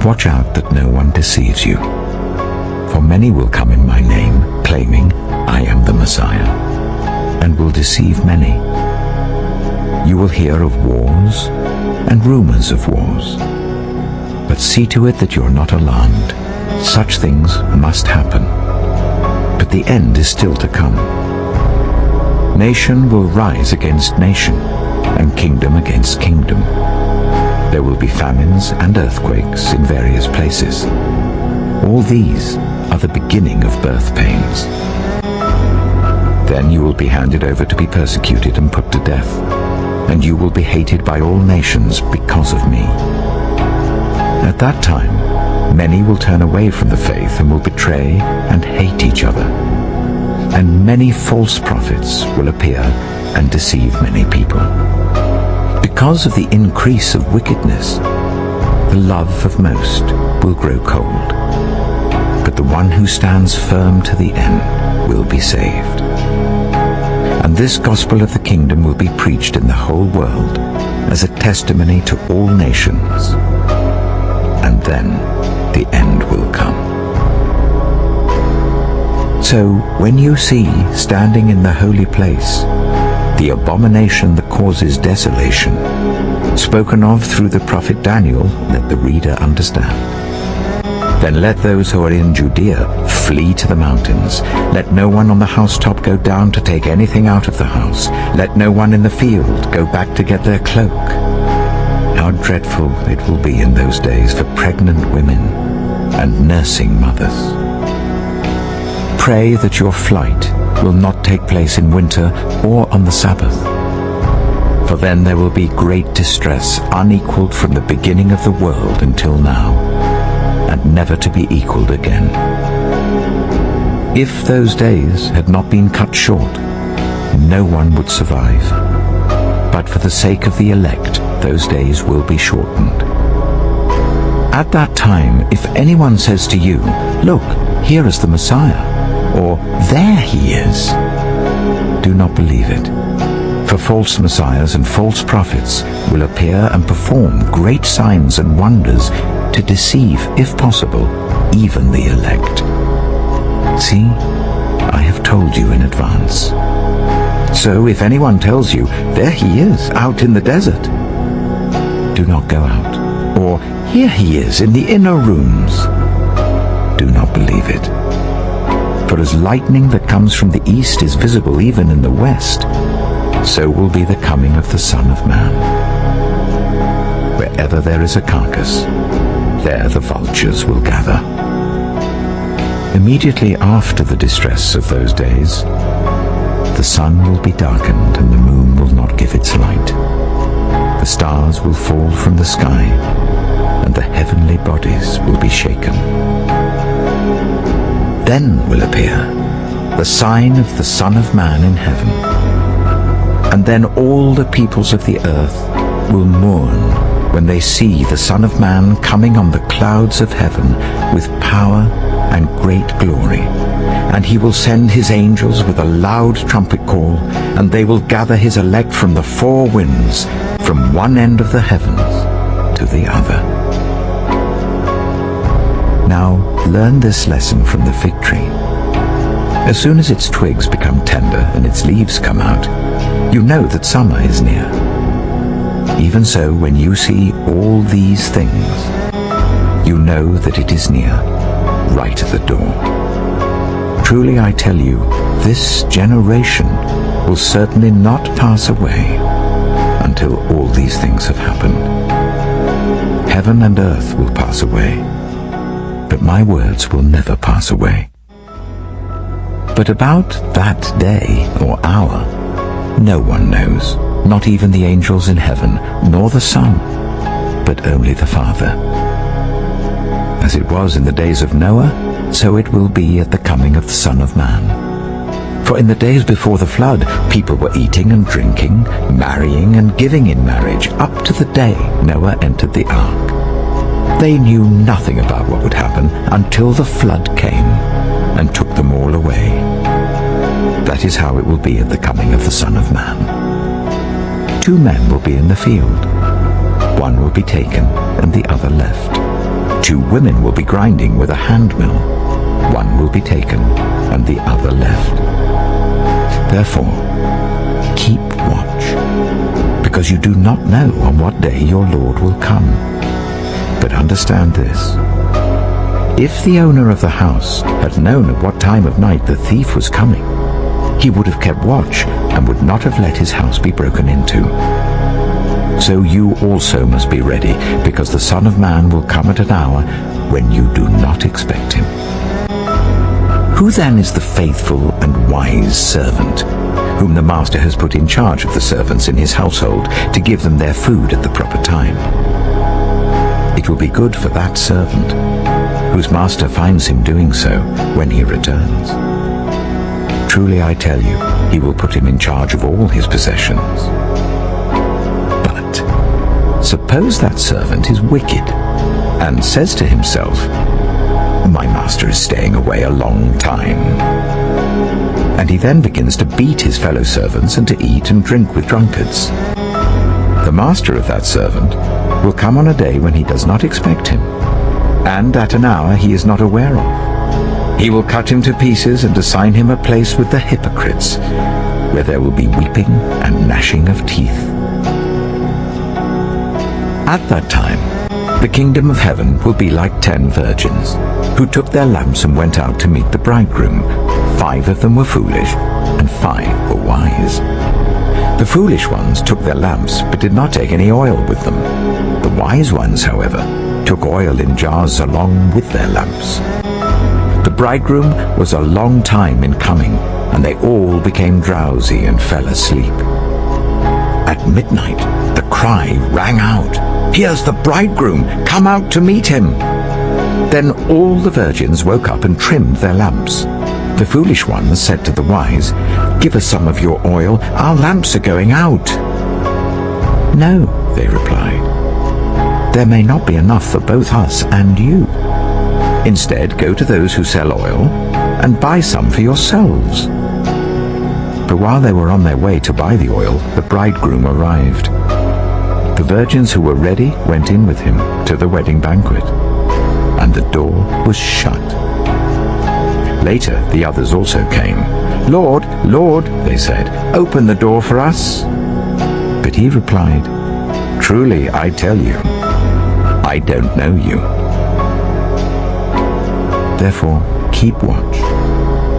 Watch out that no one deceives you. For many will come in my name, claiming, I am the Messiah, and will deceive many. You will hear of wars and rumors of wars. But see to it that you are not alarmed. Such things must happen. But the end is still to come. Nation will rise against nation, and kingdom against kingdom. There will be famines and earthquakes in various places. All these are the beginning of birth pains. Then you will be handed over to be persecuted and put to death, and you will be hated by all nations because of me. At that time, many will turn away from the faith and will betray and hate each other. And many false prophets will appear and deceive many people. Because of the increase of wickedness, the love of most will grow cold. But the one who stands firm to the end will be saved. And this gospel of the kingdom will be preached in the whole world as a testimony to all nations. And then the end will come. So when you see, standing in the holy place, the abomination that causes desolation, spoken of through the prophet Daniel, let the reader understand. Then let those who are in Judea flee to the mountains. Let no one on the housetop go down to take anything out of the house. Let no one in the field go back to get their cloak. How dreadful it will be in those days for pregnant women and nursing mothers. Pray that your flight will not take place in winter or on the Sabbath, for then there will be great distress, unequaled from the beginning of the world until now, and never to be equaled again. If those days had not been cut short, no one would survive. But for the sake of the elect, those days will be shortened. At that time, if anyone says to you, look, here is the Messiah, or there he is, do not believe it. For false messiahs and false prophets will appear and perform great signs and wonders to deceive, if possible, even the elect. See, I have told you in advance. So if anyone tells you, there he is, out in the desert, do not go out. Or, here he is in the inner rooms, do not believe it. For as lightning that comes from the east is visible even in the west, so will be the coming of the Son of Man. Wherever there is a carcass, there the vultures will gather. Immediately after the distress of those days, the sun will be darkened and the moon will not give its light. The stars will fall from the sky, and the heavenly bodies will be shaken. Then will appear the sign of the Son of Man in heaven. And then all the peoples of the earth will mourn when they see the Son of Man coming on the clouds of heaven with power and great glory. And he will send his angels with a loud trumpet call, and they will gather his elect from the four winds, from one end of the heavens to the other. Now learn this lesson from the fig tree. As soon as its twigs become tender and its leaves come out, you know that summer is near. Even so, when you see all these things, you know that it is near, right at the door. Truly I tell you, this generation will certainly not pass away until all these things have happened. Heaven and earth will pass away, but my words will never pass away. But about that day or hour, no one knows, not even the angels in heaven, nor the Son, but only the Father. As it was in the days of Noah, so it will be at the coming of the Son of Man. For in the days before the flood, people were eating and drinking, marrying and giving in marriage, up to the day Noah entered the ark. They knew nothing about what would happen until the flood came and took them all away. That is how it will be at the coming of the Son of Man. 2 men will be in the field. One will be taken and the other left. 2 women will be grinding with a hand mill. One will be taken and the other left. Therefore, keep watch, because you do not know on what day your Lord will come. But understand this: if the owner of the house had known at what time of night the thief was coming, he would have kept watch and would not have let his house be broken into. So you also must be ready, because the Son of Man will come at an hour when you do not expect him. Who then is the faithful and wise servant, whom the master has put in charge of the servants in his household to give them their food at the proper time? It will be good for that servant, whose master finds him doing so when he returns. Truly I tell you, he will put him in charge of all his possessions. But suppose that servant is wicked and says to himself, "My master is staying away a long time." And he then begins to beat his fellow servants and to eat and drink with drunkards. The master of that servant will come on a day when he does not expect him, and at an hour he is not aware of. He will cut him to pieces and assign him a place with the hypocrites, where there will be weeping and gnashing of teeth. At that time, the kingdom of heaven will be like 10 virgins, who took their lamps and went out to meet the bridegroom. 5 of them were foolish, and 5 were wise. The foolish ones took their lamps, but did not take any oil with them. The wise ones, however, took oil in jars along with their lamps. The bridegroom was a long time in coming, and they all became drowsy and fell asleep. At midnight, the cry rang out, "Here's the bridegroom! Come out to meet him!" Then all the virgins woke up and trimmed their lamps. The foolish ones said to the wise, "Give us some of your oil, our lamps are going out." "No," they replied, "there may not be enough for both us and you. Instead, go to those who sell oil and buy some for yourselves." But while they were on their way to buy the oil, the bridegroom arrived. The virgins who were ready went in with him to the wedding banquet, and the door was shut. Later the others also came. "Lord, Lord," they said, "open the door for us." But he replied, "Truly I tell you, I don't know you. Therefore keep watch,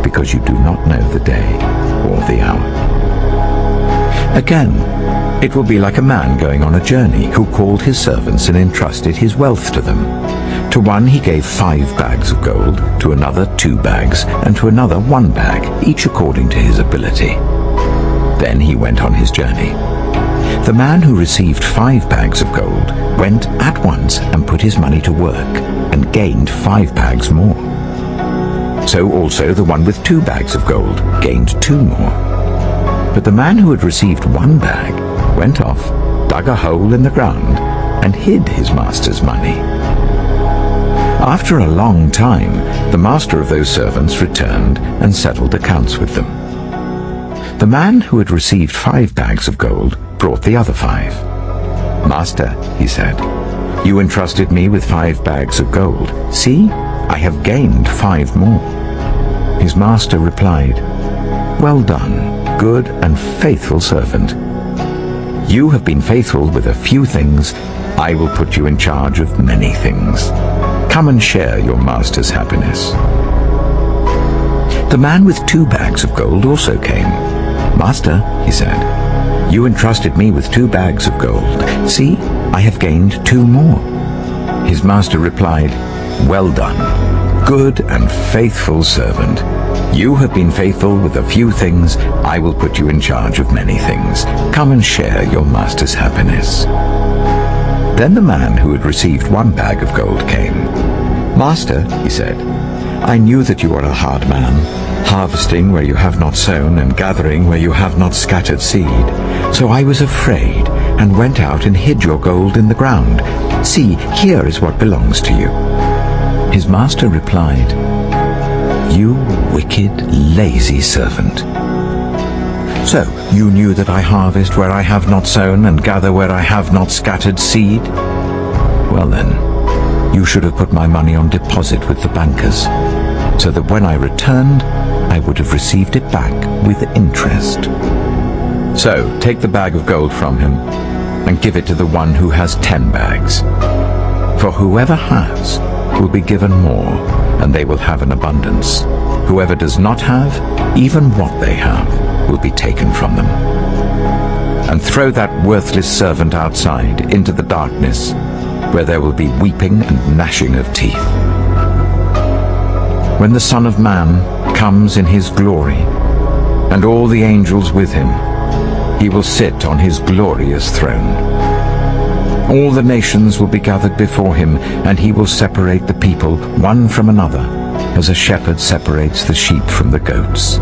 because you do not know the day or the hour." Again, it will be like a man going on a journey, who called his servants and entrusted his wealth to them. To one he gave 5 bags of gold, to another 2 bags, and to another 1 bag, each according to his ability. Then he went on his journey. The man who received 5 bags of gold went at once and put his money to work, and gained 5 bags more. So also the one with 2 bags of gold gained 2 more. But the man who had received 1 bag went off, dug a hole in the ground, and hid his master's money. After a long time, the master of those servants returned and settled accounts with them. The man who had received 5 bags of gold brought the other 5. "Master," he said, "you entrusted me with 5 bags of gold. See, I have gained 5 more." His master replied, "Well done, good and faithful servant. You have been faithful with a few things. I will put you in charge of many things. Come and share your master's happiness." The man with 2 bags of gold also came. "Master," he said, "you entrusted me with 2 bags of gold. See, I have gained 2 more." His master replied, "Well done, good and faithful servant. You have been faithful with a few things. I will put you in charge of many things. Come and share your master's happiness." Then the man who had received 1 bag of gold came. "Master," he said, "I knew that you are a hard man, harvesting where you have not sown and gathering where you have not scattered seed. So I was afraid and went out and hid your gold in the ground. See, here is what belongs to you." His master replied, "You wicked, lazy servant. So you knew that I harvest where I have not sown and gather where I have not scattered seed? Well then, You should have put my money on deposit with the bankers, so that when I returned, I would have received it back with interest. So take the bag of gold from him and give it to the one who has 10 bags. For whoever has will be given more, and they will have an abundance. Whoever does not have, even what they have, will be taken from them. And throw that worthless servant outside into the darkness, where there will be weeping and gnashing of teeth. When the Son of Man comes in his glory, and all the angels with him, he will sit on his glorious throne. All the nations will be gathered before him, and he will separate the people one from another, as a shepherd separates the sheep from the goats.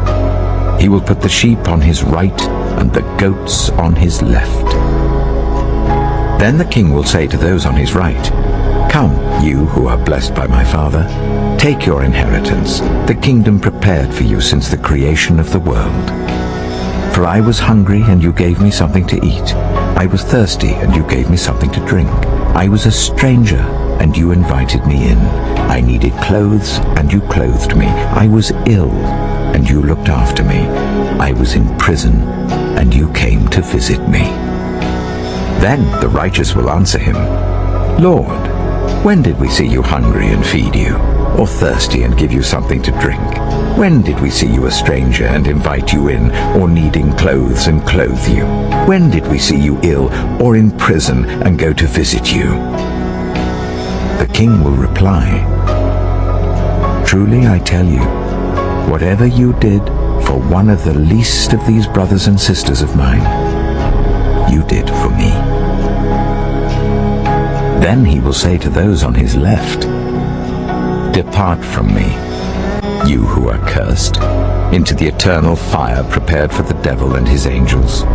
He will put the sheep on his right and the goats on his left. Then the king will say to those on his right, "Come, you who are blessed by my Father, take your inheritance, the kingdom prepared for you since the creation of the world. For I was hungry, and you gave me something to eat. I was thirsty, and you gave me something to drink. I was a stranger, and you invited me in. I needed clothes, and you clothed me. I was ill, and you looked after me. I was in prison, and you came to visit me." Then the righteous will answer him, "Lord, when did we see you hungry and feed you, or thirsty and give you something to drink? When did we see you a stranger and invite you in, or needing clothes and clothe you? When did we see you ill or in prison and go to visit you?" The king will reply, "Truly I tell you, whatever you did for one of the least of these brothers and sisters of mine, you did for me." Then he will say to those on his left, "Depart from me, you who are cursed, into the eternal fire prepared for the devil and his angels.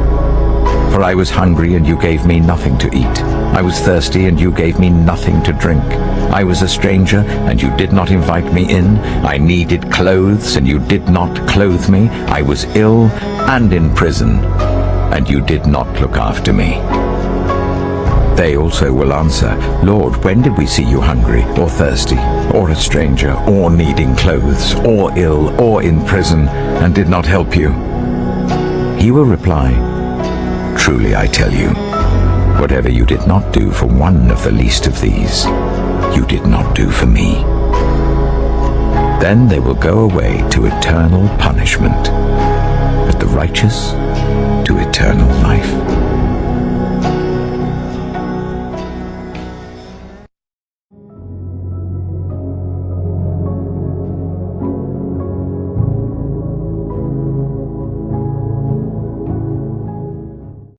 For I was hungry, and you gave me nothing to eat. I was thirsty, and you gave me nothing to drink. I was a stranger, and you did not invite me in. I needed clothes, and you did not clothe me. I was ill and in prison, and you did not look after me." They also will answer, "Lord, when did we see you hungry, or thirsty, or a stranger, or needing clothes, or ill, or in prison, and did not help you?" He will reply, "Truly I tell you, whatever you did not do for one of the least of these, you did not do for me." Then they will go away to eternal punishment, but the righteous to eternal life.